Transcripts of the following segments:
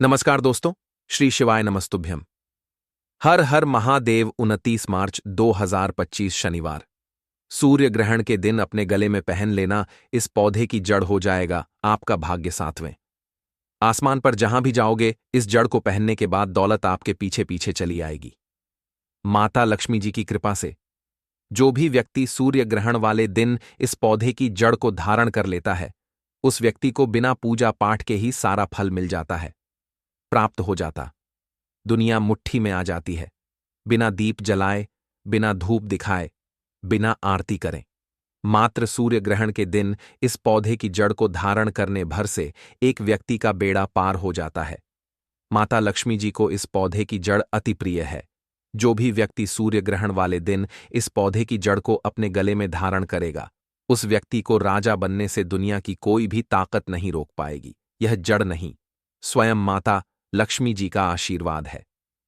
नमस्कार दोस्तों, श्री शिवाय नमस्तुभ्यम। हर हर महादेव। 29 मार्च 2025 शनिवार। सूर्य ग्रहण के दिन अपने गले में पहन लेना इस पौधे की जड़ हो जाएगा आपका भाग्य सातवें। आसमान पर जहां भी जाओगे इस जड़ को पहनने के बाद दौलत आपके पीछे पीछे चली आएगी। माता लक्ष्मी जी की कृपा से जो भी व्यक्ति सूर्य ग्रहण वाले दिन इस पौधे की जड़ को धारण कर लेता है उस व्यक्ति को बिना पूजा पाठ के ही सारा फल मिल जाता है, प्राप्त हो जाता। दुनिया मुट्ठी में आ जाती है, बिना दीप जलाए, बिना धूप दिखाए, बिना आरती करें। मात्र सूर्य ग्रहण के दिन इस पौधे की जड़ को धारण करने भर से एक व्यक्ति का बेड़ा पार हो जाता है। माता लक्ष्मी जी को इस पौधे की जड़ अति प्रिय है। जो भी व्यक्ति सूर्य ग्रहण वाले दिन इस पौधे की जड़ को अपने गले में धारण करेगा उस व्यक्ति को राजा बनने से दुनिया की कोई भी ताकत नहीं रोक पाएगी। यह जड़ नहीं, स्वयं माता लक्ष्मी जी का आशीर्वाद है।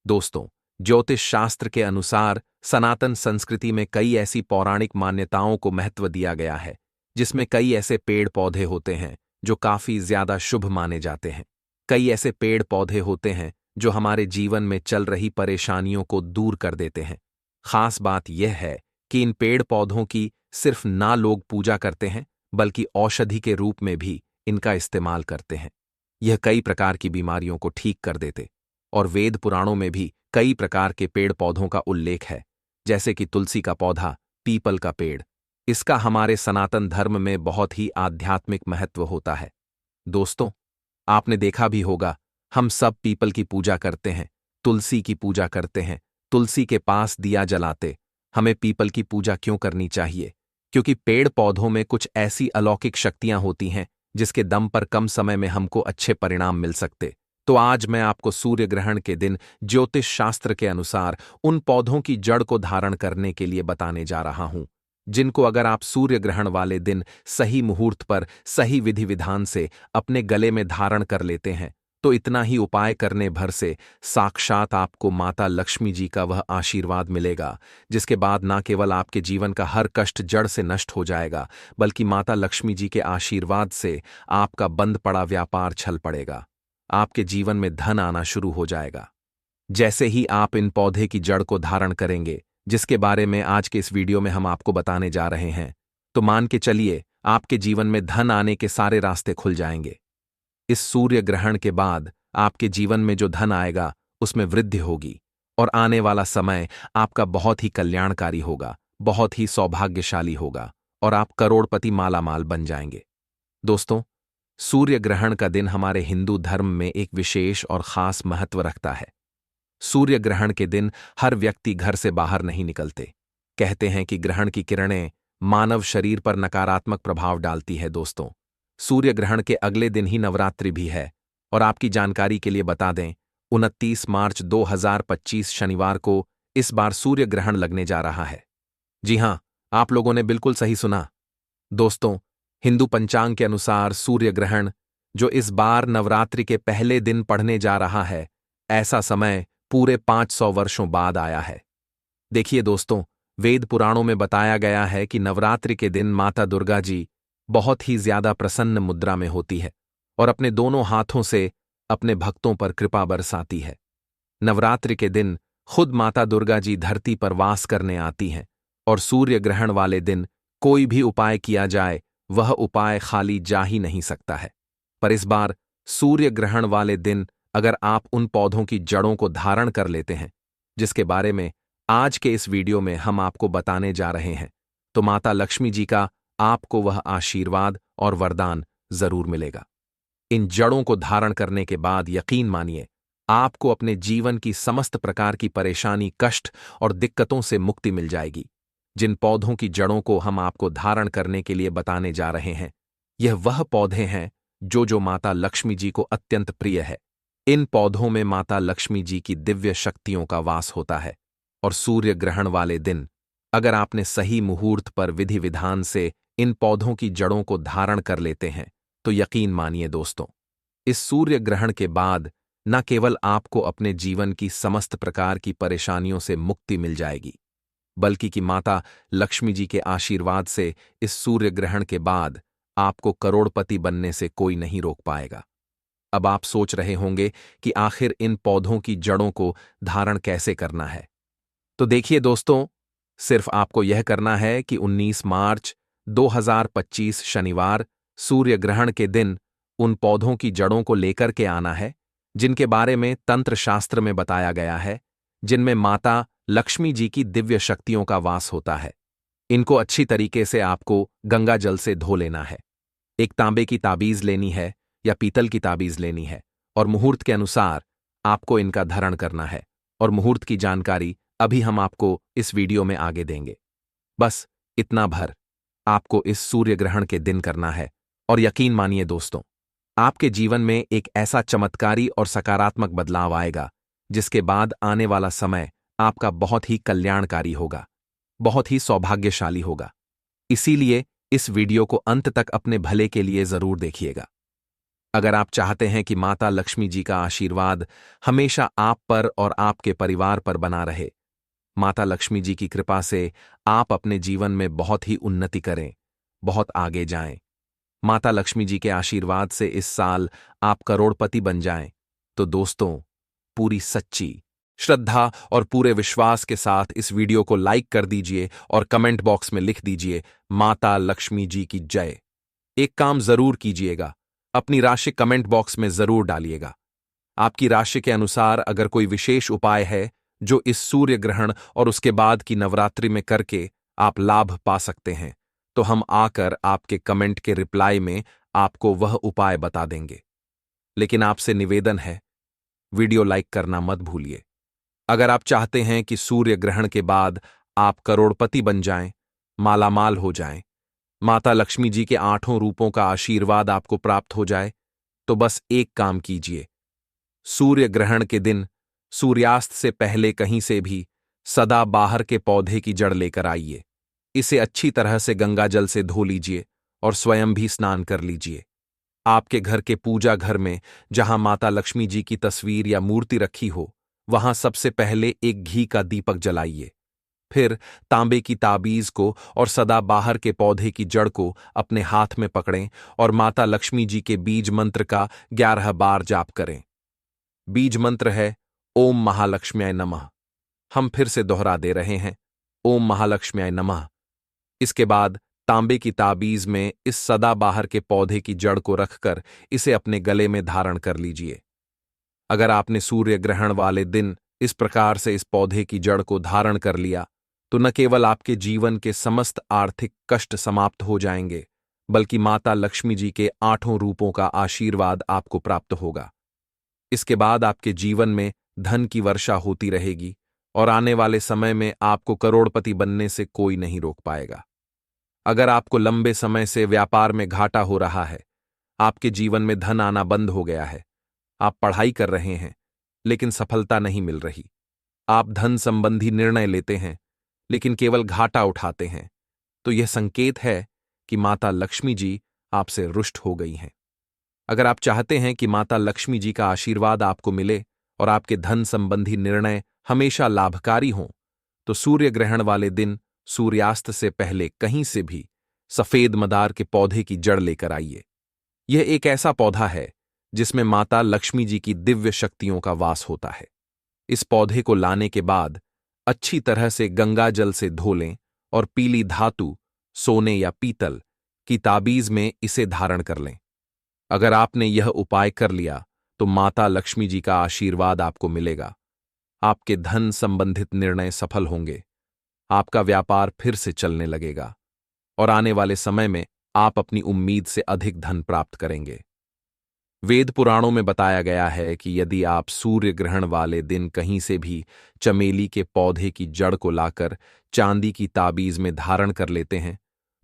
दोस्तों, ज्योतिष शास्त्र के अनुसार सनातन संस्कृति में कई ऐसी पौराणिक मान्यताओं को महत्व दिया गया है जिसमें कई ऐसे पेड़ पौधे होते हैं जो काफी ज्यादा शुभ माने जाते हैं। कई ऐसे पेड़ पौधे होते हैं जो हमारे जीवन में चल रही परेशानियों को दूर कर देते हैं। खास बात यह है कि इन पेड़ पौधों की सिर्फ ना लोग पूजा करते हैं बल्कि औषधि के रूप में भी इनका इस्तेमाल करते हैं। यह कई प्रकार की बीमारियों को ठीक कर देते और वेद पुराणों में भी कई प्रकार के पेड़ पौधों का उल्लेख है, जैसे कि तुलसी का पौधा, पीपल का पेड़। इसका हमारे सनातन धर्म में बहुत ही आध्यात्मिक महत्व होता है। दोस्तों, आपने देखा भी होगा, हम सब पीपल की पूजा करते हैं, तुलसी की पूजा करते हैं, तुलसी के पास दिया जलाते। हमें पीपल की पूजा क्यों करनी चाहिए? क्योंकि पेड़ पौधों में कुछ ऐसी अलौकिक शक्तियां होती हैं जिसके दम पर कम समय में हमको अच्छे परिणाम मिल सकते। तो आज मैं आपको सूर्य ग्रहण के दिन ज्योतिष शास्त्र के अनुसार उन पौधों की जड़ को धारण करने के लिए बताने जा रहा हूं, जिनको अगर आप सूर्य ग्रहण वाले दिन सही मुहूर्त पर सही विधि विधान से अपने गले में धारण कर लेते हैं तो इतना ही उपाय करने भर से साक्षात आपको माता लक्ष्मी जी का वह आशीर्वाद मिलेगा, जिसके बाद ना केवल आपके जीवन का हर कष्ट जड़ से नष्ट हो जाएगा बल्कि माता लक्ष्मी जी के आशीर्वाद से आपका बंद पड़ा व्यापार छल पड़ेगा, आपके जीवन में धन आना शुरू हो जाएगा। जैसे ही आप इन पौधे की जड़ को धारण करेंगे, जिसके बारे में आज के इस वीडियो में हम आपको बताने जा रहे हैं, तो मान के चलिए आपके जीवन में धन आने के सारे रास्ते खुल जाएंगे। इस सूर्य ग्रहण के बाद आपके जीवन में जो धन आएगा उसमें वृद्धि होगी और आने वाला समय आपका बहुत ही कल्याणकारी होगा, बहुत ही सौभाग्यशाली होगा और आप करोड़पति मालामाल बन जाएंगे। दोस्तों, सूर्य ग्रहण का दिन हमारे हिंदू धर्म में एक विशेष और खास महत्व रखता है। सूर्य ग्रहण के दिन हर व्यक्ति घर से बाहर नहीं निकलते। कहते हैं कि ग्रहण की किरणें मानव शरीर पर नकारात्मक प्रभाव डालती है। दोस्तों, सूर्य ग्रहण के अगले दिन ही नवरात्रि भी है और आपकी जानकारी के लिए बता दें, 29 मार्च 2025 शनिवार को इस बार सूर्य ग्रहण लगने जा रहा है। जी हां, आप लोगों ने बिल्कुल सही सुना। दोस्तों, हिंदू पंचांग के अनुसार सूर्य ग्रहण जो इस बार नवरात्रि के पहले दिन पड़ने जा रहा है, ऐसा समय पूरे 500 वर्षों बाद आया है। देखिए दोस्तों, वेद पुराणों में बताया गया है कि नवरात्रि के दिन माता दुर्गा जी बहुत ही ज्यादा प्रसन्न मुद्रा में होती है और अपने दोनों हाथों से अपने भक्तों पर कृपा बरसाती है। नवरात्रि के दिन खुद माता दुर्गा जी धरती पर वास करने आती हैं और सूर्य ग्रहण वाले दिन कोई भी उपाय किया जाए वह उपाय खाली जा ही नहीं सकता है। पर इस बार सूर्य ग्रहण वाले दिन अगर आप उन पौधों की जड़ों को धारण कर लेते हैं जिसके बारे में आज के इस वीडियो में हम आपको बताने जा रहे हैं, तो माता लक्ष्मी जी का आपको वह आशीर्वाद और वरदान जरूर मिलेगा। इन जड़ों को धारण करने के बाद यकीन मानिए आपको अपने जीवन की समस्त प्रकार की परेशानी, कष्ट और दिक्कतों से मुक्ति मिल जाएगी। जिन पौधों की जड़ों को हम आपको धारण करने के लिए बताने जा रहे हैं, यह वह पौधे हैं जो माता लक्ष्मी जी को अत्यंत प्रिय है। इन पौधों में माता लक्ष्मी जी की दिव्य शक्तियों का वास होता है और सूर्य ग्रहण वाले दिन अगर आपने सही मुहूर्त पर विधि विधान से इन पौधों की जड़ों को धारण कर लेते हैं तो यकीन मानिए दोस्तों, इस सूर्य ग्रहण के बाद न केवल आपको अपने जीवन की समस्त प्रकार की परेशानियों से मुक्ति मिल जाएगी बल्कि कि माता लक्ष्मी जी के आशीर्वाद से इस सूर्य ग्रहण के बाद आपको करोड़पति बनने से कोई नहीं रोक पाएगा। अब आप सोच रहे होंगे कि आखिर इन पौधों की जड़ों को धारण कैसे करना है। तो देखिए दोस्तों, सिर्फ आपको यह करना है कि 19 मार्च 2025 शनिवार सूर्य ग्रहण के दिन उन पौधों की जड़ों को लेकर के आना है जिनके बारे में तंत्र शास्त्र में बताया गया है, जिनमें माता लक्ष्मी जी की दिव्य शक्तियों का वास होता है। इनको अच्छी तरीके से आपको गंगा जल से धो लेना है। एक तांबे की ताबीज लेनी है या पीतल की ताबीज लेनी है और मुहूर्त के अनुसार आपको इनका धरण करना है। और मुहूर्त की जानकारी अभी हम आपको इस वीडियो में आगे देंगे। बस इतना भर आपको इस सूर्य ग्रहण के दिन करना है और यकीन मानिए दोस्तों, आपके जीवन में एक ऐसा चमत्कारी और सकारात्मक बदलाव आएगा जिसके बाद आने वाला समय आपका बहुत ही कल्याणकारी होगा, बहुत ही सौभाग्यशाली होगा। इसीलिए इस वीडियो को अंत तक अपने भले के लिए जरूर देखिएगा। अगर आप चाहते हैं कि माता लक्ष्मी जी का आशीर्वाद हमेशा आप पर और आपके परिवार पर बना रहे, माता लक्ष्मी जी की कृपा से आप अपने जीवन में बहुत ही उन्नति करें, बहुत आगे जाएं, माता लक्ष्मी जी के आशीर्वाद से इस साल आप करोड़पति बन जाएं, तो दोस्तों, पूरी सच्ची श्रद्धा और पूरे विश्वास के साथ इस वीडियो को लाइक कर दीजिए और कमेंट बॉक्स में लिख दीजिए माता लक्ष्मी जी की जय। एक काम जरूर कीजिएगा, अपनी राशि कमेंट बॉक्स में जरूर डालिएगा। आपकी राशि के अनुसार अगर कोई विशेष उपाय है जो इस सूर्य ग्रहण और उसके बाद की नवरात्रि में करके आप लाभ पा सकते हैं, तो हम आकर आपके कमेंट के रिप्लाई में आपको वह उपाय बता देंगे। लेकिन आपसे निवेदन है, वीडियो लाइक करना मत भूलिए। अगर आप चाहते हैं कि सूर्य ग्रहण के बाद आप करोड़पति बन जाएं, मालामाल हो जाएं, माता लक्ष्मी जी के 8 रूपों का आशीर्वाद आपको प्राप्त हो जाए, तो बस एक काम कीजिए। सूर्य ग्रहण के दिन सूर्यास्त से पहले कहीं से भी सदा बाहर के पौधे की जड़ लेकर आइए। इसे अच्छी तरह से गंगा जल से धो लीजिए और स्वयं भी स्नान कर लीजिए। आपके घर के पूजा घर में जहां माता लक्ष्मी जी की तस्वीर या मूर्ति रखी हो, वहां सबसे पहले एक घी का दीपक जलाइए। फिर तांबे की ताबीज को और सदाबहार के पौधे की जड़ को अपने हाथ में पकड़ें और माता लक्ष्मी जी के बीज मंत्र का 11 बार जाप करें। बीज मंत्र है ओम महालक्ष्म्याय नमः। हम फिर से दोहरा दे रहे हैं, ओम महालक्ष्म्याय नमः। इसके बाद तांबे की ताबीज में इस सदाबहार के पौधे की जड़ को रखकर इसे अपने गले में धारण कर लीजिए। अगर आपने सूर्य ग्रहण वाले दिन इस प्रकार से इस पौधे की जड़ को धारण कर लिया, तो न केवल आपके जीवन के समस्त आर्थिक कष्ट समाप्त हो जाएंगे, बल्कि माता लक्ष्मी जी के 8 रूपों का आशीर्वाद आपको प्राप्त होगा। इसके बाद आपके जीवन में धन की वर्षा होती रहेगी और आने वाले समय में आपको करोड़पति बनने से कोई नहीं रोक पाएगा। अगर आपको लंबे समय से व्यापार में घाटा हो रहा है, आपके जीवन में धन आना बंद हो गया है, आप पढ़ाई कर रहे हैं लेकिन सफलता नहीं मिल रही, आप धन संबंधी निर्णय लेते हैं लेकिन केवल घाटा उठाते हैं, तो यह संकेत है कि माता लक्ष्मी जी आपसे रुष्ट हो गई हैं। अगर आप चाहते हैं कि माता लक्ष्मी जी का आशीर्वाद आपको मिले और आपके धन संबंधी निर्णय हमेशा लाभकारी हों, तो सूर्य ग्रहण वाले दिन सूर्यास्त से पहले कहीं से भी सफेद मदार के पौधे की जड़ लेकर आइए। यह एक ऐसा पौधा है जिसमें माता लक्ष्मी जी की दिव्य शक्तियों का वास होता है। इस पौधे को लाने के बाद अच्छी तरह से गंगा जल से धो लें और पीली धातु, सोने या पीतल की ताबीज में इसे धारण कर लें। अगर आपने यह उपाय कर लिया तो माता लक्ष्मी जी का आशीर्वाद आपको मिलेगा। आपके धन संबंधित निर्णय सफल होंगे, आपका व्यापार फिर से चलने लगेगा और आने वाले समय में आप अपनी उम्मीद से अधिक धन प्राप्त करेंगे। वेद पुराणों में बताया गया है कि यदि आप सूर्य ग्रहण वाले दिन कहीं से भी चमेली के पौधे की जड़ को लाकर चांदी की ताबीज में धारण कर लेते हैं,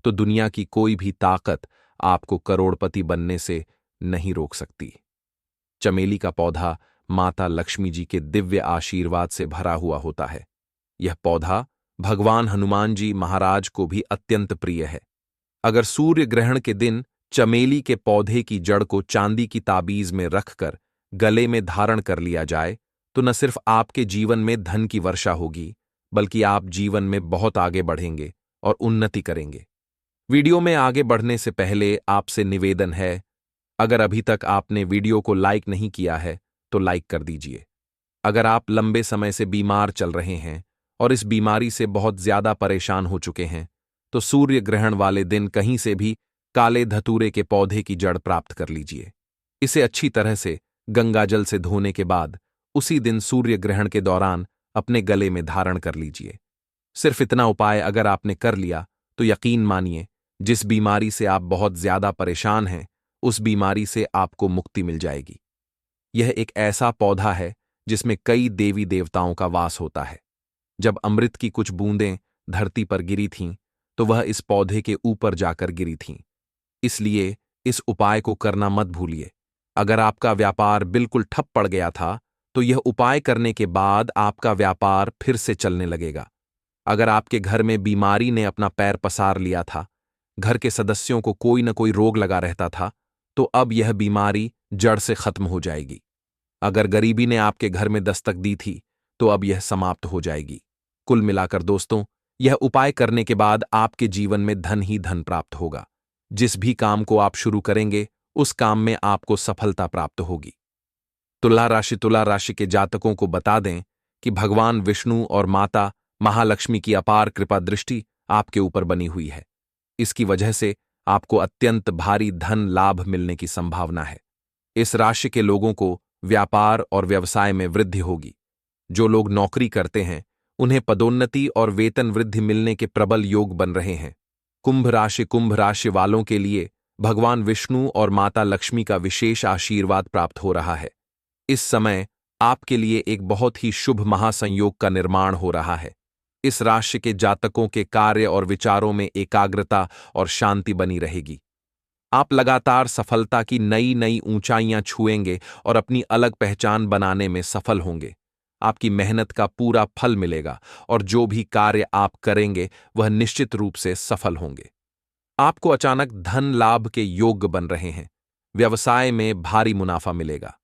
तो दुनिया की कोई भी ताकत आपको करोड़पति बनने से नहीं रोक सकती। चमेली का पौधा माता लक्ष्मी जी के दिव्य आशीर्वाद से भरा हुआ होता है। यह पौधा भगवान हनुमान जी महाराज को भी अत्यंत प्रिय है। अगर सूर्य ग्रहण के दिन चमेली के पौधे की जड़ को चांदी की ताबीज में रखकर गले में धारण कर लिया जाए, तो न सिर्फ आपके जीवन में धन की वर्षा होगी, बल्कि आप जीवन में बहुत आगे बढ़ेंगे और उन्नति करेंगे। वीडियो में आगे बढ़ने से पहले आपसे निवेदन है, अगर अभी तक आपने वीडियो को लाइक नहीं किया है तो लाइक कर दीजिए। अगर आप लंबे समय से बीमार चल रहे हैं और इस बीमारी से बहुत ज्यादा परेशान हो चुके हैं, तो सूर्य ग्रहण वाले दिन कहीं से भी काले धतूरे के पौधे की जड़ प्राप्त कर लीजिए। इसे अच्छी तरह से गंगाजल से धोने के बाद उसी दिन सूर्य ग्रहण के दौरान अपने गले में धारण कर लीजिए। सिर्फ इतना उपाय अगर आपने कर लिया तो यकीन मानिए, जिस बीमारी से आप बहुत ज्यादा परेशान हैं उस बीमारी से आपको मुक्ति मिल जाएगी। यह एक ऐसा पौधा है जिसमें कई देवी देवताओं का वास होता है। जब अमृत की कुछ बूंदें धरती पर गिरी थीं तो वह इस पौधे के ऊपर जाकर गिरी थीं। इसलिए इस उपाय को करना मत भूलिए। अगर आपका व्यापार बिल्कुल ठप पड़ गया था तो यह उपाय करने के बाद आपका व्यापार फिर से चलने लगेगा। अगर आपके घर में बीमारी ने अपना पैर पसार लिया था, घर के सदस्यों को कोई न कोई रोग लगा रहता था, तो अब यह बीमारी जड़ से खत्म हो जाएगी। अगर गरीबी ने आपके घर में दस्तक दी थी तो अब यह समाप्त हो जाएगी। कुल मिलाकर दोस्तों, यह उपाय करने के बाद आपके जीवन में धन ही धन प्राप्त होगा। जिस भी काम को आप शुरू करेंगे उस काम में आपको सफलता प्राप्त होगी। तुला राशि के जातकों को बता दें कि भगवान विष्णु और माता महालक्ष्मी की अपार कृपा दृष्टि आपके ऊपर बनी हुई है। इसकी वजह से आपको अत्यंत भारी धन लाभ मिलने की संभावना है। इस राशि के लोगों को व्यापार और व्यवसाय में वृद्धि होगी। जो लोग नौकरी करते हैं उन्हें पदोन्नति और वेतन वृद्धि मिलने के प्रबल योग बन रहे हैं। कुंभ राशि वालों के लिए भगवान विष्णु और माता लक्ष्मी का विशेष आशीर्वाद प्राप्त हो रहा है। इस समय आपके लिए एक बहुत ही शुभ महासंयोग का निर्माण हो रहा है। इस राशि के जातकों के कार्य और विचारों में एकाग्रता और शांति बनी रहेगी। आप लगातार सफलता की नई नई ऊंचाइयां छुएंगे और अपनी अलग पहचान बनाने में सफल होंगे। आपकी मेहनत का पूरा फल मिलेगा और जो भी कार्य आप करेंगे वह निश्चित रूप से सफल होंगे। आपको अचानक धन लाभ के योग्य बन रहे हैं। व्यवसाय में भारी मुनाफा मिलेगा।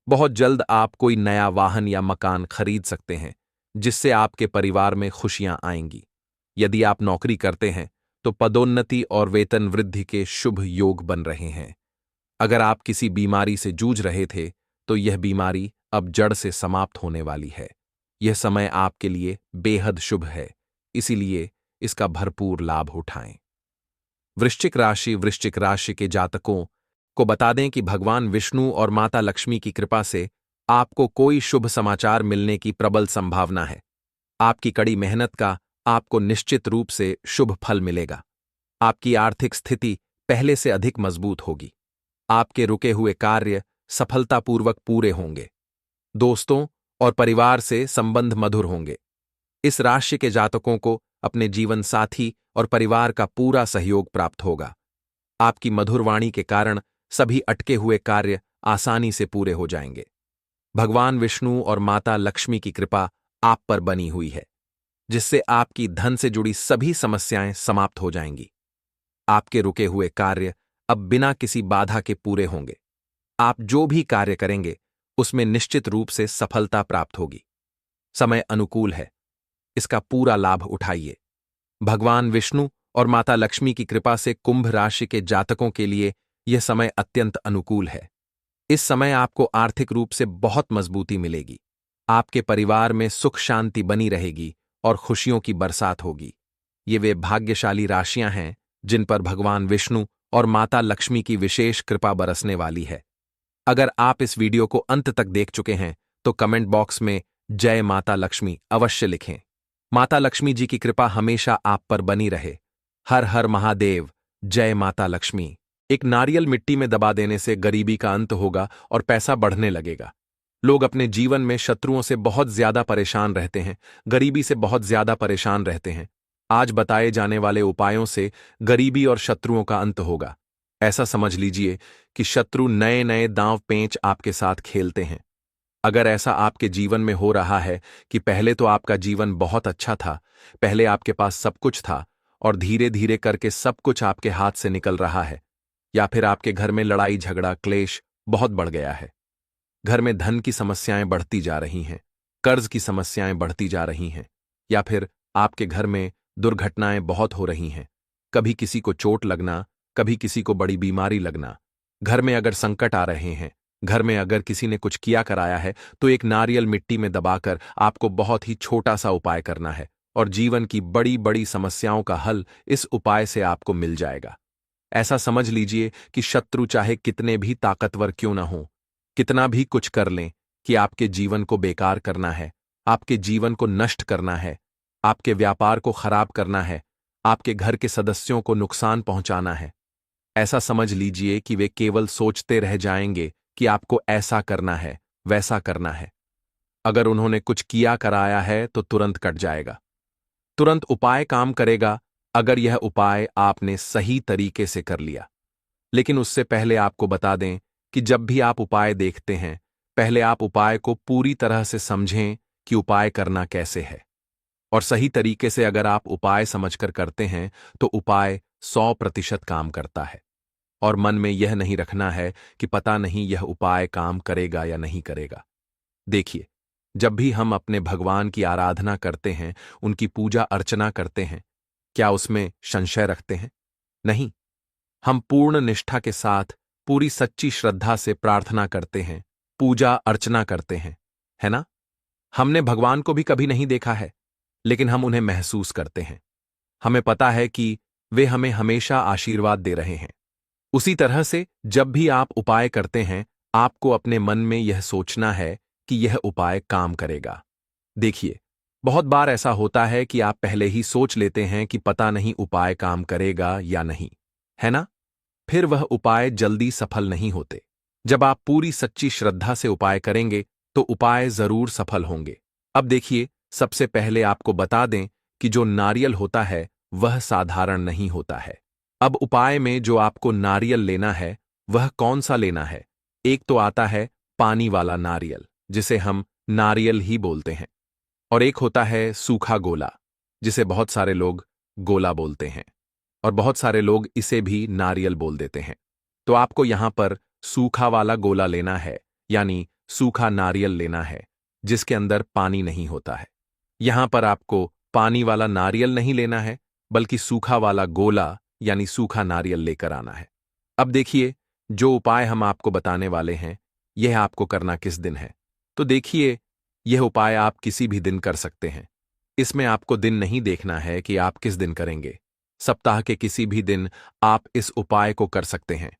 बहुत जल्द आप कोई नया वाहन या मकान खरीद सकते हैं, जिससे आपके परिवार में खुशियां आएंगी। यदि आप नौकरी करते हैं तो पदोन्नति और वेतन वृद्धि के शुभ योग बन रहे हैं। अगर आप किसी बीमारी से जूझ रहे थे तो यह बीमारी अब जड़ से समाप्त होने वाली है। यह समय आपके लिए बेहद शुभ है, इसीलिए इसका भरपूर लाभ उठाएं। वृश्चिक राशि के जातकों को बता दें कि भगवान विष्णु और माता लक्ष्मी की कृपा से आपको कोई शुभ समाचार मिलने की प्रबल संभावना है। आपकी कड़ी मेहनत का आपको निश्चित रूप से शुभ फल मिलेगा। आपकी आर्थिक स्थिति पहले से अधिक मजबूत होगी। आपके रुके हुए कार्य सफलतापूर्वक पूरे होंगे। दोस्तों और परिवार से संबंध मधुर होंगे। इस राशि के जातकों को अपने जीवन साथी और परिवार का पूरा सहयोग प्राप्त होगा। आपकी मधुर वाणी के कारण सभी अटके हुए कार्य आसानी से पूरे हो जाएंगे। भगवान विष्णु और माता लक्ष्मी की कृपा आप पर बनी हुई है, जिससे आपकी धन से जुड़ी सभी समस्याएं समाप्त हो जाएंगी। आपके रुके हुए कार्य अब बिना किसी बाधा के पूरे होंगे। आप जो भी कार्य करेंगे उसमें निश्चित रूप से सफलता प्राप्त होगी। समय अनुकूल है, इसका पूरा लाभ उठाइए। भगवान विष्णु और माता लक्ष्मी की कृपा से कुंभ राशि के जातकों के लिए यह समय अत्यंत अनुकूल है। इस समय आपको आर्थिक रूप से बहुत मजबूती मिलेगी। आपके परिवार में सुख शांति बनी रहेगी और खुशियों की बरसात होगी। ये वे भाग्यशाली राशियां हैं जिन पर भगवान विष्णु और माता लक्ष्मी की विशेष कृपा बरसने वाली है। अगर आप इस वीडियो को अंत तक देख चुके हैं तो कमेंट बॉक्स में जय माता लक्ष्मी अवश्य लिखें। माता लक्ष्मी जी की कृपा हमेशा आप पर बनी रहे। हर हर महादेव, जय माता लक्ष्मी। एक नारियल मिट्टी में दबा देने से गरीबी का अंत होगा और पैसा बढ़ने लगेगा। लोग अपने जीवन में शत्रुओं से बहुत ज्यादा परेशान रहते हैं, गरीबी से बहुत ज्यादा परेशान रहते हैं। आज बताए जाने वाले उपायों से गरीबी और शत्रुओं का अंत होगा। ऐसा समझ लीजिए कि शत्रु नए नए दांव पेंच आपके साथ खेलते हैं। अगर ऐसा आपके जीवन में हो रहा है कि पहले तो आपका जीवन बहुत अच्छा था, पहले आपके पास सब कुछ था और धीरे धीरे करके सब कुछ आपके हाथ से निकल रहा है, या फिर आपके घर में लड़ाई झगड़ा क्लेश बहुत बढ़ गया है, घर में धन की समस्याएं बढ़ती जा रही हैं, कर्ज की समस्याएं बढ़ती जा रही हैं, या फिर आपके घर में दुर्घटनाएं बहुत हो रही हैं, कभी किसी को चोट लगना, कभी किसी को बड़ी बीमारी लगना, घर में अगर संकट आ रहे हैं, घर में अगर किसी ने कुछ किया कराया है, तो एक नारियल मिट्टी में दबाकर आपको बहुत ही छोटा सा उपाय करना है और जीवन की बड़ी बड़ी समस्याओं का हल इस उपाय से आपको मिल जाएगा। ऐसा समझ लीजिए कि शत्रु चाहे कितने भी ताकतवर क्यों ना हो, कितना भी कुछ कर लें, कि आपके जीवन को बेकार करना है, आपके जीवन को नष्ट करना है, आपके व्यापार को खराब करना है, आपके घर के सदस्यों को नुकसान पहुंचाना है। ऐसा समझ लीजिए कि वे केवल सोचते रह जाएंगे कि आपको ऐसा करना है, वैसा करना है। अगर उन्होंने कुछ किया कराया है तो तुरंत कट जाएगा। तुरंत उपाय काम करेगा अगर यह उपाय आपने सही तरीके से कर लिया। लेकिन उससे पहले आपको बता दें कि जब भी आप उपाय देखते हैं, पहले आप उपाय को पूरी तरह से समझें कि उपाय करना कैसे है। और सही तरीके से अगर आप उपाय समझकर करते हैं तो उपाय 100% काम करता है। और मन में यह नहीं रखना है कि पता नहीं यह उपाय काम करेगा या नहीं करेगा। देखिए, जब भी हम अपने भगवान की आराधना करते हैं, उनकी पूजा अर्चना करते हैं, क्या उसमें संशय रखते हैं? नहीं। हम पूर्ण निष्ठा के साथ, पूरी सच्ची श्रद्धा से प्रार्थना करते हैं, पूजा अर्चना करते हैं, है ना? हमने भगवान को भी कभी नहीं देखा है, लेकिन हम उन्हें महसूस करते हैं। हमें पता है कि वे हमें हमेशा आशीर्वाद दे रहे हैं। उसी तरह से जब भी आप उपाय करते हैं, आपको अपने मन में यह सोचना है कि यह उपाय काम करेगा। देखिए, बहुत बार ऐसा होता है कि आप पहले ही सोच लेते हैं कि पता नहीं उपाय काम करेगा या नहीं, है ना? फिर वह उपाय जल्दी सफल नहीं होते। जब आप पूरी सच्ची श्रद्धा से उपाय करेंगे, तो उपाय जरूर सफल होंगे। अब देखिए, सबसे पहले आपको बता दें कि जो नारियल होता है, वह साधारण नहीं होता है। अब उपाय में जो आपको नारियल लेना है, वह कौन सा लेना है? एक तो आता है पानी वाला नारियल, जिसे हम नारियल ही बोलते हैं, और एक होता है सूखा गोला, जिसे बहुत सारे लोग गोला बोलते हैं, और बहुत सारे लोग इसे भी नारियल बोल देते हैं। तो आपको यहां पर सूखा वाला गोला लेना है, यानी सूखा नारियल लेना है, जिसके अंदर पानी नहीं होता है। यहां पर आपको पानी वाला नारियल नहीं लेना है, बल्कि सूखा वाला गोला यानी सूखा नारियल लेकर आना है। अब देखिए, जो उपाय हम आपको बताने वाले हैं, यह आपको करना किस दिन है? तो देखिए, यह उपाय आप किसी भी दिन कर सकते हैं। इसमें आपको दिन नहीं देखना है कि आप किस दिन करेंगे। सप्ताह के किसी भी दिन आप इस उपाय को कर सकते हैं।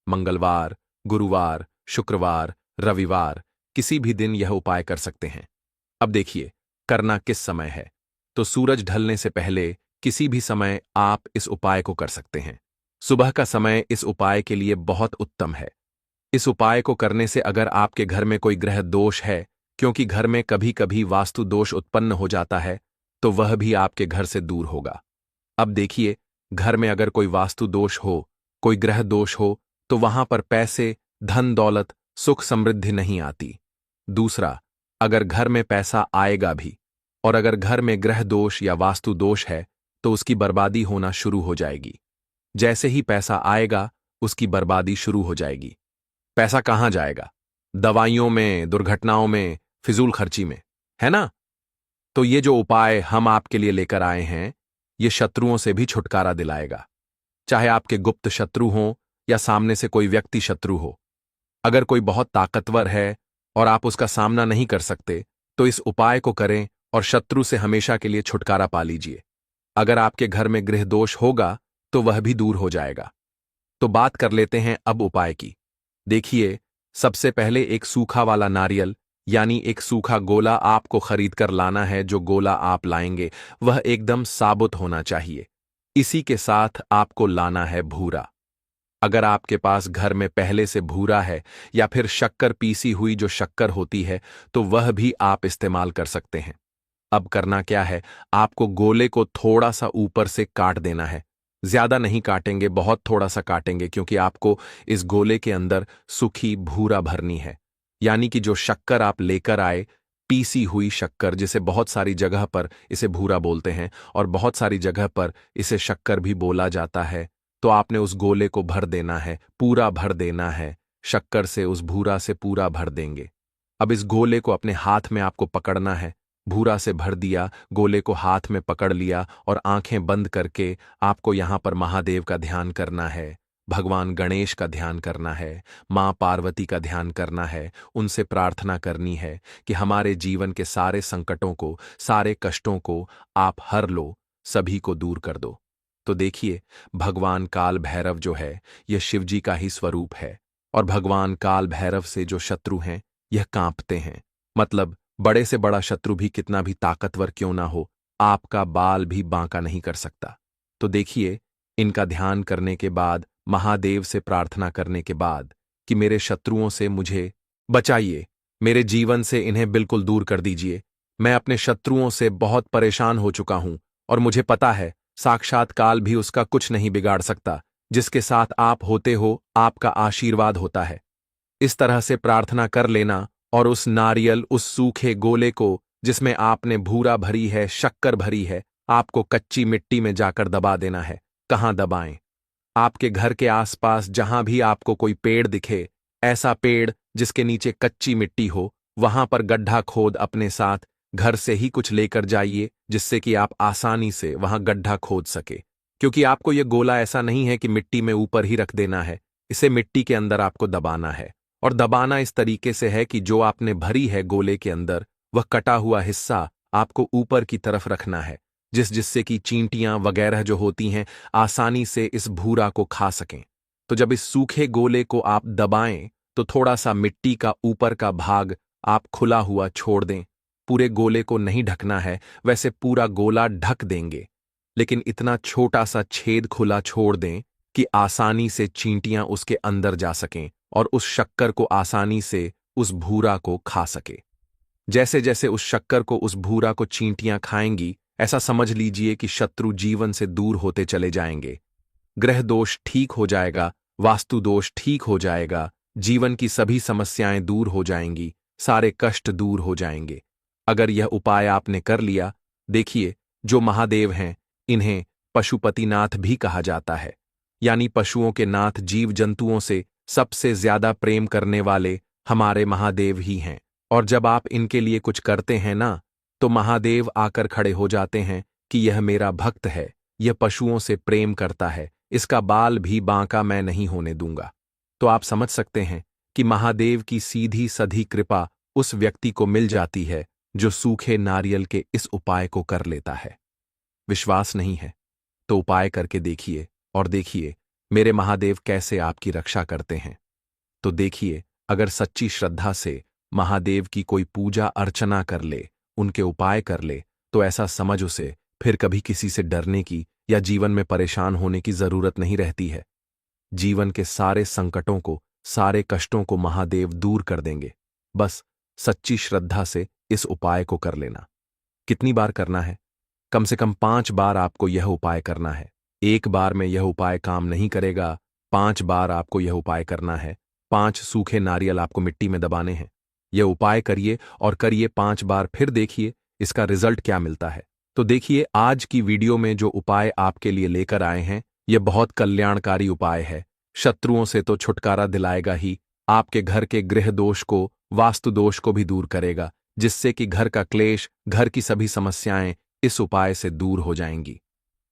मंगलवार, गुरुवार, शुक्रवार, रविवार, किसी भी दिन यह उपाय कर सकते हैं। अब देखिए, करना किस समय है? तो सूरज ढलने से पहले किसी भी समय आप इस उपाय को कर सकते हैं। सुबह का समय इस उपाय के लिए बहुत उत्तम है। इस उपाय को करने से अगर आपके घर में कोई ग्रह दोष है, क्योंकि घर में कभी कभी वास्तु दोष उत्पन्न हो जाता है, तो वह भी आपके घर से दूर होगा। अब देखिए, घर में अगर कोई वास्तु दोष हो, कोई ग्रह दोष हो, तो वहां पर पैसे, धन दौलत, सुख समृद्धि नहीं आती। दूसरा, अगर घर में पैसा आएगा भी, और अगर घर में ग्रह दोष या वास्तु दोष है, तो उसकी बर्बादी होना शुरू हो जाएगी। जैसे ही पैसा आएगा, उसकी बर्बादी शुरू हो जाएगी। पैसा कहां जाएगा? दवाइयों में, दुर्घटनाओं में, फिजूल खर्ची में, है ना? तो ये जो उपाय हम आपके लिए लेकर आए हैं, ये शत्रुओं से भी छुटकारा दिलाएगा। चाहे आपके गुप्त शत्रु हों या सामने से कोई व्यक्ति शत्रु हो। अगर कोई बहुत ताकतवर है और आप उसका सामना नहीं कर सकते, तो इस उपाय को करें और शत्रु से हमेशा के लिए छुटकारा पा लीजिए। अगर आपके घर में गृह दोष होगा, तो वह भी दूर हो जाएगा। तो बात कर लेते हैं अब उपाय की। देखिए, सबसे पहले एक सूखा वाला नारियल यानी एक सूखा गोला आपको खरीद कर लाना है। जो गोला आप लाएंगे, वह एकदम साबुत होना चाहिए। इसी के साथ आपको लाना है भूरा। अगर आपके पास घर में पहले से भूरा है या फिर शक्कर, पीसी हुई जो शक्कर होती है, तो वह भी आप इस्तेमाल कर सकते हैं। अब करना क्या है? आपको गोले को थोड़ा सा ऊपर से काट देना है। ज्यादा नहीं काटेंगे, बहुत थोड़ा सा काटेंगे, क्योंकि आपको इस गोले के अंदर सूखी भूरा भरनी है। यानी कि जो शक्कर आप लेकर आए, पीसी हुई शक्कर, जिसे बहुत सारी जगह पर इसे भूरा बोलते हैं और बहुत सारी जगह पर इसे शक्कर भी बोला जाता है, तो आपने उस गोले को भर देना है, पूरा भर देना है। शक्कर से, उस भूरा से पूरा भर देंगे। अब इस गोले को अपने हाथ में आपको पकड़ना है। भूरा से भर दिया, गोले को हाथ में पकड़ लिया और आंखें बंद करके आपको यहां पर महादेव का ध्यान करना है, भगवान गणेश का ध्यान करना है, माँ पार्वती का ध्यान करना है, उनसे प्रार्थना करनी है कि हमारे जीवन के सारे संकटों को, सारे कष्टों को आप हर लो, सभी को दूर कर दो। तो देखिए, भगवान काल भैरव जो है, यह शिवजी का ही स्वरूप है, और भगवान काल भैरव से जो शत्रु हैं, यह कांपते हैं। मतलब बड़े से बड़ा शत्रु भी कितना भी ताकतवर क्यों ना हो, आपका बाल भी बांका नहीं कर सकता। तो देखिए, इनका ध्यान करने के बाद, महादेव से प्रार्थना करने के बाद कि मेरे शत्रुओं से मुझे बचाइए, मेरे जीवन से इन्हें बिल्कुल दूर कर दीजिए। मैं अपने शत्रुओं से बहुत परेशान हो चुका हूं, और मुझे पता है साक्षात काल भी उसका कुछ नहीं बिगाड़ सकता। जिसके साथ आप होते हो, आपका आशीर्वाद होता है। इस तरह से प्रार्थना कर लेना, और उस नारियल, उस सूखे गोले को जिसमें आपने भूरा भरी है, शक्कर भरी है, आपको कच्ची मिट्टी में जाकर दबा देना है। कहाँ दबाएं? आपके घर के आसपास जहां भी आपको कोई पेड़ दिखे, ऐसा पेड़ जिसके नीचे कच्ची मिट्टी हो, वहां पर गड्ढा खोद अपने साथ घर से ही कुछ लेकर जाइए, जिससे कि आप आसानी से वहां गड्ढा खोद सके। क्योंकि आपको यह गोला ऐसा नहीं है कि मिट्टी में ऊपर ही रख देना है, इसे मिट्टी के अंदर आपको दबाना है। और दबाना इस तरीके से है कि जो आपने भरी है गोले के अंदर, वह कटा हुआ हिस्सा आपको ऊपर की तरफ रखना है, जिससे कि चींटियां वगैरह जो होती हैं आसानी से इस भूरा को खा सकें। तो जब इस सूखे गोले को आप दबाएं, तो थोड़ा सा मिट्टी का ऊपर का भाग आप खुला हुआ छोड़ दें। पूरे गोले को नहीं ढकना है, वैसे पूरा गोला ढक देंगे, लेकिन इतना छोटा सा छेद खुला छोड़ दें कि आसानी से चींटियां उसके अंदर जा सकें और उस शक्कर को आसानी से, उस भूरा को खा सके। जैसे जैसे उस शक्कर को, उस भूरा को चींटियां खाएंगी, ऐसा समझ लीजिए कि शत्रु जीवन से दूर होते चले जाएंगे। ग्रह दोष ठीक हो जाएगा, वास्तु दोष ठीक हो जाएगा, जीवन की सभी समस्याएं दूर हो जाएंगी, सारे कष्ट दूर हो जाएंगे। अगर यह उपाय आपने कर लिया, देखिए, जो महादेव हैं, इन्हें पशुपतिनाथ भी कहा जाता है। यानी पशुओं के नाथ, जीव जंतुओं से सबसे ज्यादा प्रेम करने वाले हमारे महादेव ही हैं। और जब आप इनके लिए कुछ करते हैं ना, तो महादेव आकर खड़े हो जाते हैं कि यह मेरा भक्त है, यह पशुओं से प्रेम करता है, इसका बाल भी बांका मैं नहीं होने दूंगा। तो आप समझ सकते हैं कि महादेव की सीधी सधी कृपा उस व्यक्ति को मिल जाती है जो सूखे नारियल के इस उपाय को कर लेता है। विश्वास नहीं है तो उपाय करके देखिए, और देखिए मेरे महादेव कैसे आपकी रक्षा करते हैं। तो देखिए, अगर सच्ची श्रद्धा से महादेव की कोई पूजा अर्चना कर ले, उनके उपाय कर ले, तो ऐसा समझ उसे फिर कभी किसी से डरने की या जीवन में परेशान होने की जरूरत नहीं रहती है। जीवन के सारे संकटों को, सारे कष्टों को महादेव दूर कर देंगे। बस सच्ची श्रद्धा से इस उपाय को कर लेना। कितनी बार करना है? कम से कम 5 बार आपको यह उपाय करना है। एक बार में यह उपाय काम नहीं करेगा, 5 बार आपको यह उपाय करना है। 5 सूखे नारियल आपको मिट्टी में दबाने हैं। यह उपाय करिए और करिए 5 बार, फिर देखिए इसका रिजल्ट क्या मिलता है। तो देखिए, आज की वीडियो में जो उपाय आपके लिए लेकर आए हैं, यह बहुत कल्याणकारी उपाय है। शत्रुओं से तो छुटकारा दिलाएगा ही, आपके घर के गृह दोष को, वास्तु दोष को भी दूर करेगा, जिससे कि घर का क्लेश, घर की सभी समस्याएं इस उपाय से दूर हो जाएंगी।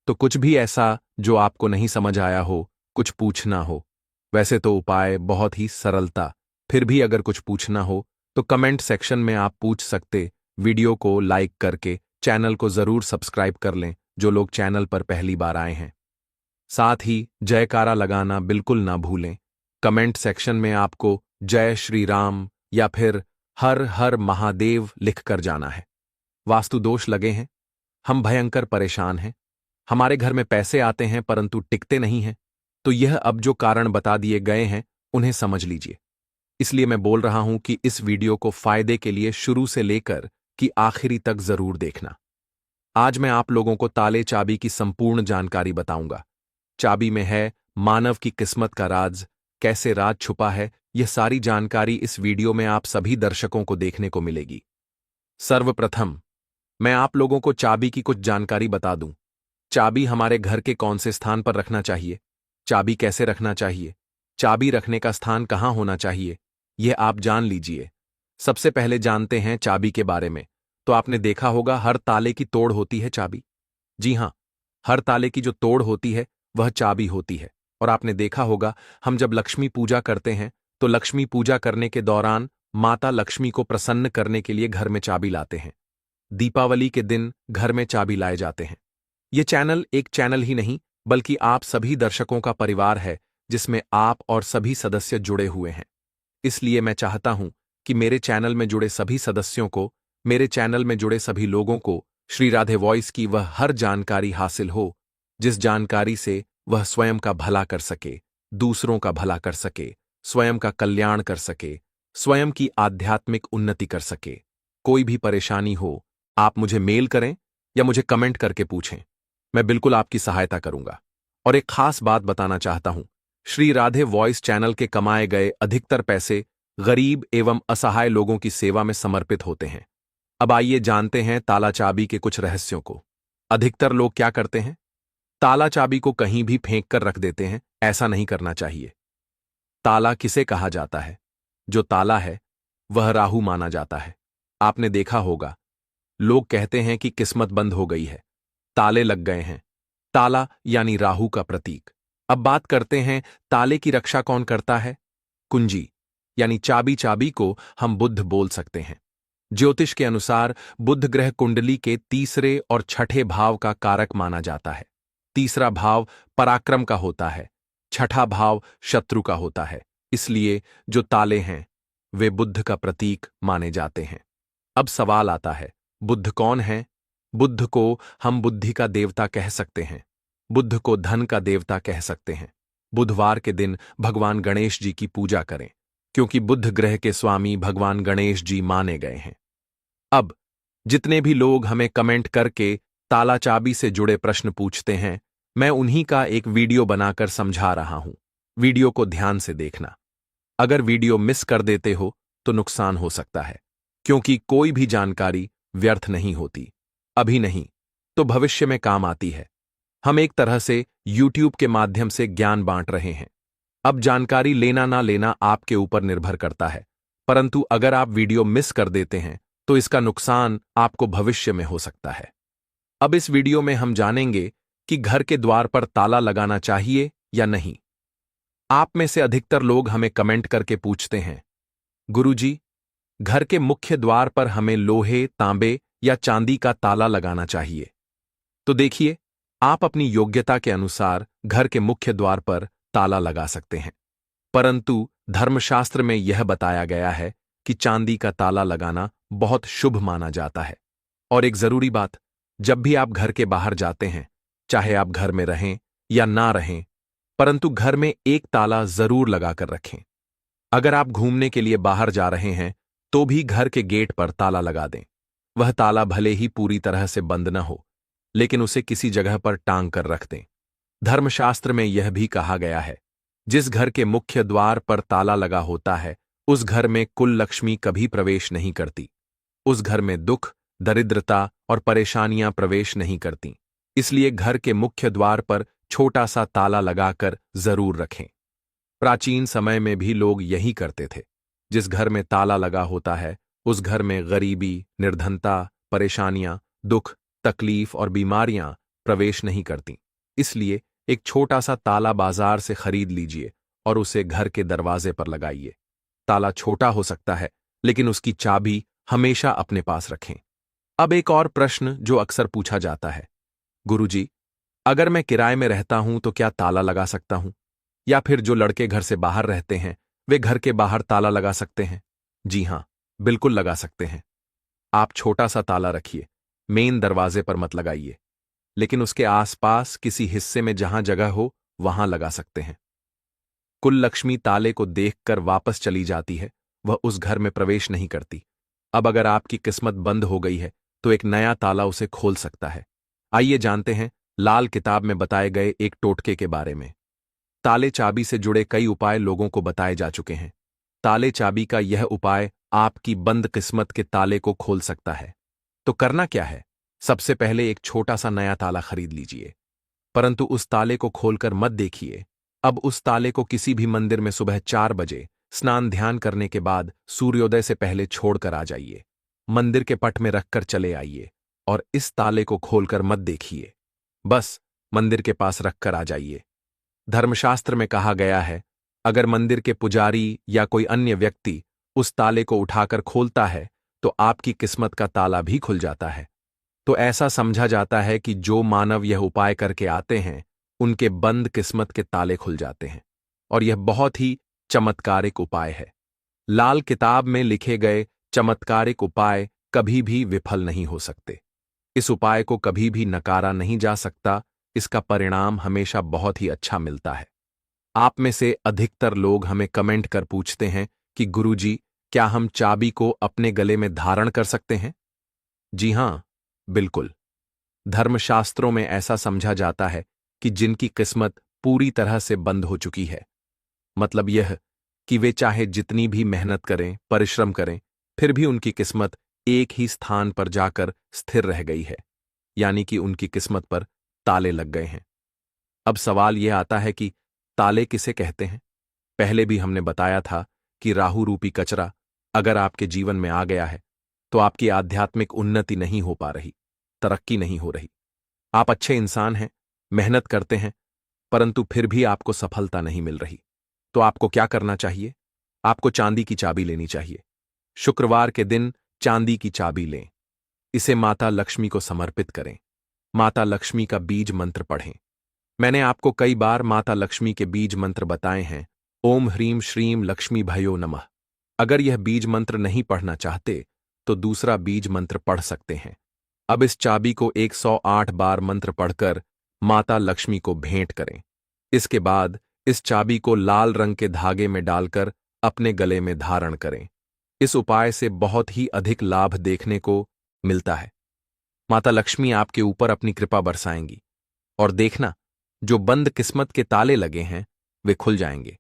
तो कुछ भी ऐसा जो आपको नहीं समझ आया हो, कुछ पूछना हो, वैसे तो उपाय बहुत ही सरलता, फिर भी अगर कुछ पूछना हो तो कमेंट सेक्शन में आप पूछ सकते। वीडियो को लाइक करके चैनल को जरूर सब्सक्राइब कर लें, जो लोग चैनल पर पहली बार आए हैं। साथ ही जयकारा लगाना बिल्कुल ना भूलें। कमेंट सेक्शन में आपको जय श्री राम या फिर हर हर महादेव लिखकर जाना है। वास्तु दोष लगे हैं, हम भयंकर परेशान हैं, हमारे घर में पैसे आते हैं परंतु टिकते नहीं हैं, तो यह अब जो कारण बता दिए गए हैं, उन्हें समझ लीजिए। इसलिए मैं बोल रहा हूं कि इस वीडियो को फायदे के लिए शुरू से लेकर कि आखिरी तक जरूर देखना। आज मैं आप लोगों को ताले चाबी की संपूर्ण जानकारी बताऊंगा। चाबी में है मानव की किस्मत का राज, कैसे राज छुपा है, यह सारी जानकारी इस वीडियो में आप सभी दर्शकों को देखने को मिलेगी। सर्वप्रथम मैं आप लोगों को चाबी की कुछ जानकारी बता दूं। चाबी हमारे घर के कौन से स्थान पर रखना चाहिए, चाबी कैसे रखना चाहिए, चाबी रखने का स्थान कहां होना चाहिए, यह आप जान लीजिए। सबसे पहले जानते हैं चाबी के बारे में। तो आपने देखा होगा हर ताले की तोड़ होती है चाबी। जी हां, हर ताले की जो तोड़ होती है वह चाबी होती है। और आपने देखा होगा, हम जब लक्ष्मी पूजा करते हैं तो लक्ष्मी पूजा करने के दौरान माता लक्ष्मी को प्रसन्न करने के लिए घर में चाबी लाते हैं। दीपावली के दिन घर में चाबी लाए जाते हैं। ये चैनल एक चैनल ही नहीं, बल्कि आप सभी दर्शकों का परिवार है, जिसमें आप और सभी सदस्य जुड़े हुए हैं। इसलिए मैं चाहता हूं कि मेरे चैनल में जुड़े सभी सदस्यों को, मेरे चैनल में जुड़े सभी लोगों को श्री राधे वॉइस की वह हर जानकारी हासिल हो, जिस जानकारी से वह स्वयं का भला कर सके, दूसरों का भला कर सके, स्वयं का कल्याण कर सके, स्वयं की आध्यात्मिक उन्नति कर सके। कोई भी परेशानी हो, आप मुझे मेल करें या मुझे कमेंट करके पूछें, मैं बिल्कुल आपकी सहायता करूंगा। और एक खास बात बताना चाहता हूं, श्री राधे वॉइस चैनल के कमाए गए अधिकतर पैसे गरीब एवं असहाय लोगों की सेवा में समर्पित होते हैं। अब आइए जानते हैं ताला चाबी के कुछ रहस्यों को। अधिकतर लोग क्या करते हैं? ताला चाबी को कहीं भी फेंक कर रख देते हैं। ऐसा नहीं करना चाहिए। ताला किसे कहा जाता है? जो ताला है वह राहु माना जाता है। आपने देखा होगा, लोग कहते हैं कि किस्मत बंद हो गई है, ताले लग गए हैं। ताला यानी राहु का प्रतीक। अब बात करते हैं, ताले की रक्षा कौन करता है? कुंजी यानी चाबी। चाबी को हम बुध बोल सकते हैं। ज्योतिष के अनुसार बुध ग्रह कुंडली के तीसरे और छठे भाव का कारक माना जाता है। तीसरा भाव पराक्रम का होता है, छठा भाव शत्रु का होता है। इसलिए जो ताले हैं वे बुध का प्रतीक माने जाते हैं। अब सवाल आता है, बुध कौन है? बुध को हम बुद्धि का देवता कह सकते हैं। बुध को धन का देवता कह सकते हैं। बुधवार के दिन भगवान गणेश जी की पूजा करें, क्योंकि बुध ग्रह के स्वामी भगवान गणेश जी माने गए हैं। अब जितने भी लोग हमें कमेंट करके ताला चाबी से जुड़े प्रश्न पूछते हैं, मैं उन्हीं का एक वीडियो बनाकर समझा रहा हूं। वीडियो को ध्यान से देखना। अगर वीडियो मिस कर देते हो तो नुकसान हो सकता है, क्योंकि कोई भी जानकारी व्यर्थ नहीं होती। अभी नहीं तो भविष्य में काम आती है। हम एक तरह से YouTube के माध्यम से ज्ञान बांट रहे हैं। अब जानकारी लेना ना लेना आपके ऊपर निर्भर करता है, परंतु अगर आप वीडियो मिस कर देते हैं तो इसका नुकसान आपको भविष्य में हो सकता है। अब इस वीडियो में हम जानेंगे कि घर के द्वार पर ताला लगाना चाहिए या नहीं। आप में से अधिकतर लोग हमें कमेंट करके पूछते हैं, गुरुजी, घर के मुख्य द्वार पर हमें लोहे, तांबे या चांदी का ताला लगाना चाहिए। तो देखिए, आप अपनी योग्यता के अनुसार घर के मुख्य द्वार पर ताला लगा सकते हैं, परंतु धर्मशास्त्र में यह बताया गया है कि चांदी का ताला लगाना बहुत शुभ माना जाता है। और एक जरूरी बात, जब भी आप घर के बाहर जाते हैं, चाहे आप घर में रहें या ना रहें, परंतु घर में एक ताला जरूर लगाकर रखें। अगर आप घूमने के लिए बाहर जा रहे हैं तो भी घर के गेट पर ताला लगा दें। वह ताला भले ही पूरी तरह से बंद न हो, लेकिन उसे किसी जगह पर टांग कर रख दें। धर्मशास्त्र में यह भी कहा गया है, जिस घर के मुख्य द्वार पर ताला लगा होता है उस घर में कुल लक्ष्मी कभी प्रवेश नहीं करती। उस घर में दुख, दरिद्रता और परेशानियां प्रवेश नहीं करती। इसलिए घर के मुख्य द्वार पर छोटा सा ताला लगाकर जरूर रखें। प्राचीन समय में भी लोग यही करते थे। जिस घर में ताला लगा होता है उस घर में गरीबी, निर्धनता, परेशानियां, दुख, तकलीफ और बीमारियां प्रवेश नहीं करती। इसलिए एक छोटा सा ताला बाजार से खरीद लीजिए और उसे घर के दरवाजे पर लगाइए। ताला छोटा हो सकता है, लेकिन उसकी चाबी हमेशा अपने पास रखें। अब एक और प्रश्न जो अक्सर पूछा जाता है, गुरुजी, अगर मैं किराए में रहता हूं तो क्या ताला लगा सकता हूं? या फिर जो लड़के घर से बाहर रहते हैं वे घर के बाहर ताला लगा सकते हैं? जी हां, बिल्कुल लगा सकते हैं। आप छोटा सा ताला रखिए, मेन दरवाजे पर मत लगाइए, लेकिन उसके आसपास किसी हिस्से में जहां जगह हो वहां लगा सकते हैं। कुल लक्ष्मी ताले को देखकर वापस चली जाती है, वह उस घर में प्रवेश नहीं करती। अब अगर आपकी किस्मत बंद हो गई है तो एक नया ताला उसे खोल सकता है। आइए जानते हैं लाल किताब में बताए गए एक टोटके के बारे में। ताले चाबी से जुड़े कई उपाय लोगों को बताए जा चुके हैं। ताले चाबी का यह उपाय आपकी बंद किस्मत के ताले को खोल सकता है। तो करना क्या है? सबसे पहले एक छोटा सा नया ताला खरीद लीजिए, परंतु उस ताले को खोलकर मत देखिए। अब उस ताले को किसी भी मंदिर में सुबह 4 बजे स्नान ध्यान करने के बाद सूर्योदय से पहले छोड़कर आ जाइए। मंदिर के पट में रखकर चले आइए और इस ताले को खोलकर मत देखिए। बस मंदिर के पास रखकर आ जाइए। धर्मशास्त्र में कहा गया है, अगर मंदिर के पुजारी या कोई अन्य व्यक्ति उस ताले को उठाकर खोलता है तो आपकी किस्मत का ताला भी खुल जाता है। तो ऐसा समझा जाता है कि जो मानव यह उपाय करके आते हैं उनके बंद किस्मत के ताले खुल जाते हैं, और यह बहुत ही चमत्कारिक उपाय है। लाल किताब में लिखे गए चमत्कारिक उपाय कभी भी विफल नहीं हो सकते। इस उपाय को कभी भी नकारा नहीं जा सकता, इसका परिणाम हमेशा बहुत ही अच्छा मिलता है। आप में से अधिकतर लोग हमें कमेंट कर पूछते हैं कि गुरुजी, क्या हम चाबी को अपने गले में धारण कर सकते हैं? जी हां, बिल्कुल। धर्मशास्त्रों में ऐसा समझा जाता है कि जिनकी किस्मत पूरी तरह से बंद हो चुकी है, मतलब यह कि वे चाहे जितनी भी मेहनत करें, परिश्रम करें, फिर भी उनकी किस्मत एक ही स्थान पर जाकर स्थिर रह गई है, यानी कि उनकी किस्मत पर ताले लग गए हैं। अब सवाल यह आता है कि ताले किसे कहते हैं? पहले भी हमने बताया था कि राहु रूपी कचरा अगर आपके जीवन में आ गया है तो आपकी आध्यात्मिक उन्नति नहीं हो पा रही, तरक्की नहीं हो रही। आप अच्छे इंसान हैं, मेहनत करते हैं, परंतु फिर भी आपको सफलता नहीं मिल रही। तो आपको क्या करना चाहिए? आपको चांदी की चाबी लेनी चाहिए। शुक्रवार के दिन चांदी की चाबी लें, इसे माता लक्ष्मी को समर्पित करें, माता लक्ष्मी का बीज मंत्र पढ़ें। मैंने आपको कई बार माता लक्ष्मी के बीज मंत्र बताए हैं। ओम ह्रीम श्रीम लक्ष्मी भयो नमः। अगर यह बीज मंत्र नहीं पढ़ना चाहते तो दूसरा बीज मंत्र पढ़ सकते हैं। अब इस चाबी को 108 बार मंत्र पढ़कर माता लक्ष्मी को भेंट करें। इसके बाद इस चाबी को लाल रंग के धागे में डालकर अपने गले में धारण करें। इस उपाय से बहुत ही अधिक लाभ देखने को मिलता है। माता लक्ष्मी आपके ऊपर अपनी कृपा बरसाएंगी और देखना, जो बंद किस्मत के ताले लगे हैं वे खुल जाएंगे।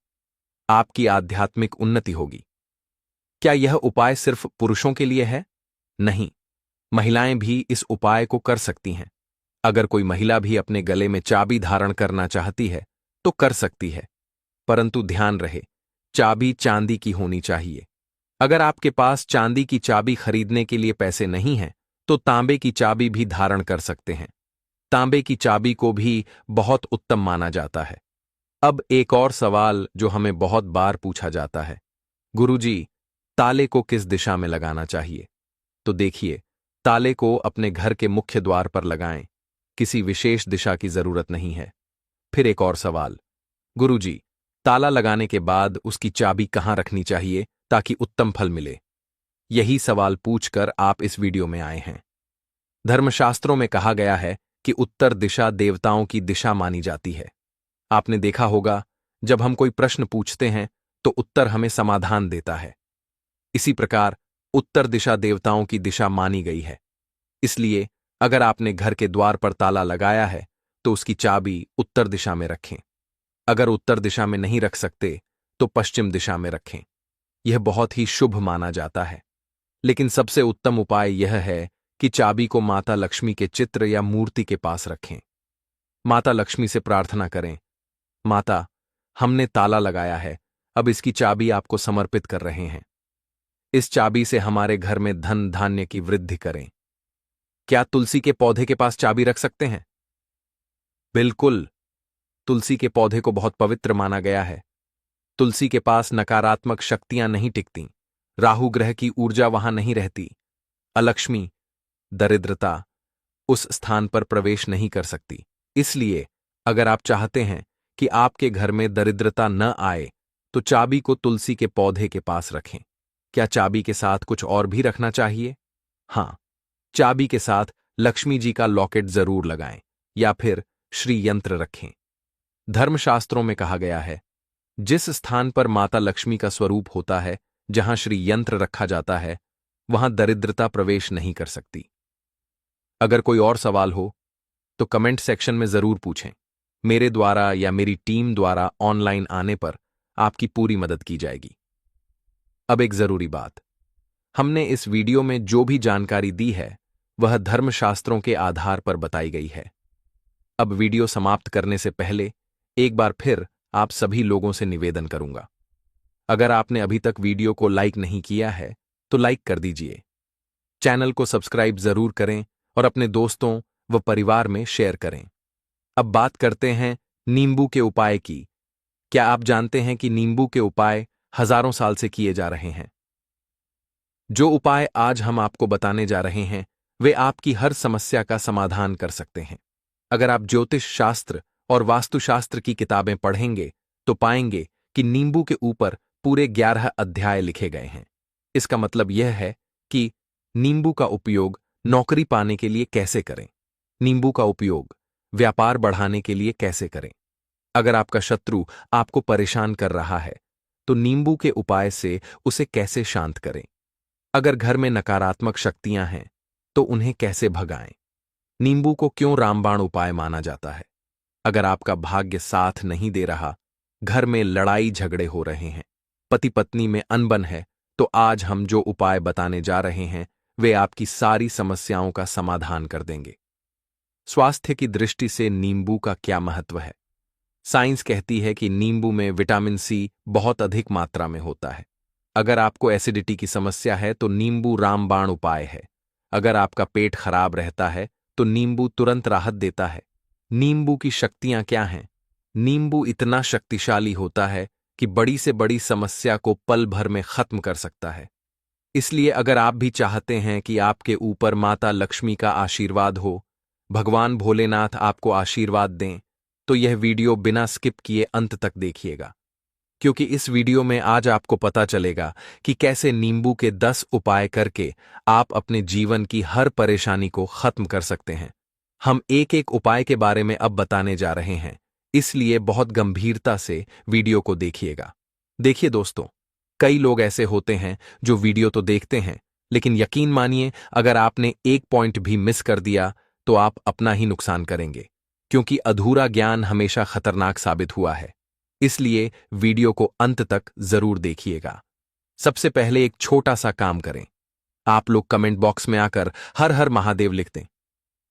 आपकी आध्यात्मिक उन्नति होगी। क्या यह उपाय सिर्फ पुरुषों के लिए है? नहीं, महिलाएं भी इस उपाय को कर सकती हैं। अगर कोई महिला भी अपने गले में चाबी धारण करना चाहती है तो कर सकती है, परंतु ध्यान रहे, चाबी चांदी की होनी चाहिए। अगर आपके पास चांदी की चाबी खरीदने के लिए पैसे नहीं हैं तो तांबे की चाबी भी धारण कर सकते हैं। तांबे की चाबी को भी बहुत उत्तम माना जाता है। अब एक और सवाल जो हमें बहुत बार पूछा जाता है, गुरुजी, ताले को किस दिशा में लगाना चाहिए? तो देखिए, ताले को अपने घर के मुख्य द्वार पर लगाएं, किसी विशेष दिशा की जरूरत नहीं है। फिर एक और सवाल, गुरुजी, ताला लगाने के बाद उसकी चाबी कहां रखनी चाहिए ताकि उत्तम फल मिले? यही सवाल पूछकर आप इस वीडियो में आए हैं। धर्मशास्त्रों में कहा गया है कि उत्तर दिशा देवताओं की दिशा मानी जाती है। आपने देखा होगा, जब हम कोई प्रश्न पूछते हैं तो उत्तर हमें समाधान देता है। इसी प्रकार उत्तर दिशा देवताओं की दिशा मानी गई है। इसलिए अगर आपने घर के द्वार पर ताला लगाया है तो उसकी चाबी उत्तर दिशा में रखें। अगर उत्तर दिशा में नहीं रख सकते तो पश्चिम दिशा में रखें। यह बहुत ही शुभ माना जाता है। लेकिन सबसे उत्तम उपाय यह है कि चाबी को माता लक्ष्मी के चित्र या मूर्ति के पास रखें। माता लक्ष्मी से प्रार्थना करें, माता, हमने ताला लगाया है, अब इसकी चाबी आपको समर्पित कर रहे हैं। इस चाबी से हमारे घर में धन धान्य की वृद्धि करें। क्या तुलसी के पौधे के पास चाबी रख सकते हैं? बिल्कुल, तुलसी के पौधे को बहुत पवित्र माना गया है। तुलसी के पास नकारात्मक शक्तियां नहीं टिकती, राहु ग्रह की ऊर्जा वहां नहीं रहती, अलक्ष्मी, दरिद्रता उस स्थान पर प्रवेश नहीं कर सकती। इसलिए अगर आप चाहते हैं कि आपके घर में दरिद्रता न आए तो चाबी को तुलसी के पौधे के पास रखें। क्या चाबी के साथ कुछ और भी रखना चाहिए? हां, चाबी के साथ लक्ष्मी जी का लॉकेट जरूर लगाएं या फिर श्री यंत्र रखें। धर्मशास्त्रों में कहा गया है, जिस स्थान पर माता लक्ष्मी का स्वरूप होता है, जहां श्री यंत्र रखा जाता है, वहां दरिद्रता प्रवेश नहीं कर सकती। अगर कोई और सवाल हो तो कमेंट सेक्शन में जरूर पूछें। मेरे द्वारा या मेरी टीम द्वारा ऑनलाइन आने पर आपकी पूरी मदद की जाएगी। अब एक जरूरी बात, हमने इस वीडियो में जो भी जानकारी दी है वह धर्मशास्त्रों के आधार पर बताई गई है। अब वीडियो समाप्त करने से पहले एक बार फिर आप सभी लोगों से निवेदन करूंगा, अगर आपने अभी तक वीडियो को लाइक नहीं किया है तो लाइक कर दीजिए, चैनल को सब्सक्राइब जरूर करें और अपने दोस्तों व परिवार में शेयर करें। अब बात करते हैं नींबू के उपाय की। क्या आप जानते हैं कि नींबू के उपाय हजारों साल से किए जा रहे हैं? जो उपाय आज हम आपको बताने जा रहे हैं वे आपकी हर समस्या का समाधान कर सकते हैं। अगर आप ज्योतिष शास्त्र और वास्तुशास्त्र की किताबें पढ़ेंगे तो पाएंगे कि नींबू के ऊपर पूरे 11 अध्याय लिखे गए हैं। इसका मतलब यह है कि नींबू का उपयोग नौकरी पाने के लिए कैसे करें, नींबू का उपयोग व्यापार बढ़ाने के लिए कैसे करें। अगर आपका शत्रु आपको परेशान कर रहा है तो नींबू के उपाय से उसे कैसे शांत करें। अगर घर में नकारात्मक शक्तियां हैं तो उन्हें कैसे भगाएं। नींबू को क्यों रामबाण उपाय माना जाता है। अगर आपका भाग्य साथ नहीं दे रहा, घर में लड़ाई झगड़े हो रहे हैं, पति पत्नी में अनबन है, तो आज हम जो उपाय बताने जा रहे हैं वे आपकी सारी समस्याओं का समाधान कर देंगे। स्वास्थ्य की दृष्टि से नींबू का क्या महत्व है? साइंस कहती है कि नींबू में विटामिन सी बहुत अधिक मात्रा में होता है। अगर आपको एसिडिटी की समस्या है तो नींबू रामबाण उपाय है। अगर आपका पेट खराब रहता है तो नींबू तुरंत राहत देता है। नींबू की शक्तियां क्या हैं? नींबू इतना शक्तिशाली होता है कि बड़ी से बड़ी समस्या को पल भर में खत्म कर सकता है। इसलिए अगर आप भी चाहते हैं कि आपके ऊपर माता लक्ष्मी का आशीर्वाद हो, भगवान भोलेनाथ आपको आशीर्वाद दें, तो यह वीडियो बिना स्किप किए अंत तक देखिएगा, क्योंकि इस वीडियो में आज आपको पता चलेगा कि कैसे नींबू के 10 उपाय करके आप अपने जीवन की हर परेशानी को खत्म कर सकते हैं। हम एक एक उपाय के बारे में अब बताने जा रहे हैं, इसलिए बहुत गंभीरता से वीडियो को देखिएगा। देखिए दोस्तों, कई लोग ऐसे होते हैं जो वीडियो तो देखते हैं, लेकिन यकीन मानिए अगर आपने एक पॉइंट भी मिस कर दिया तो आप अपना ही नुकसान करेंगे, क्योंकि अधूरा ज्ञान हमेशा खतरनाक साबित हुआ है। इसलिए वीडियो को अंत तक जरूर देखिएगा। सबसे पहले एक छोटा सा काम करें, आप लोग कमेंट बॉक्स में आकर हर हर महादेव लिख दें,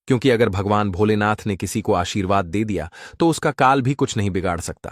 क्योंकि अगर भगवान भोलेनाथ ने किसी को आशीर्वाद दे दिया तो उसका काल भी कुछ नहीं बिगाड़ सकता।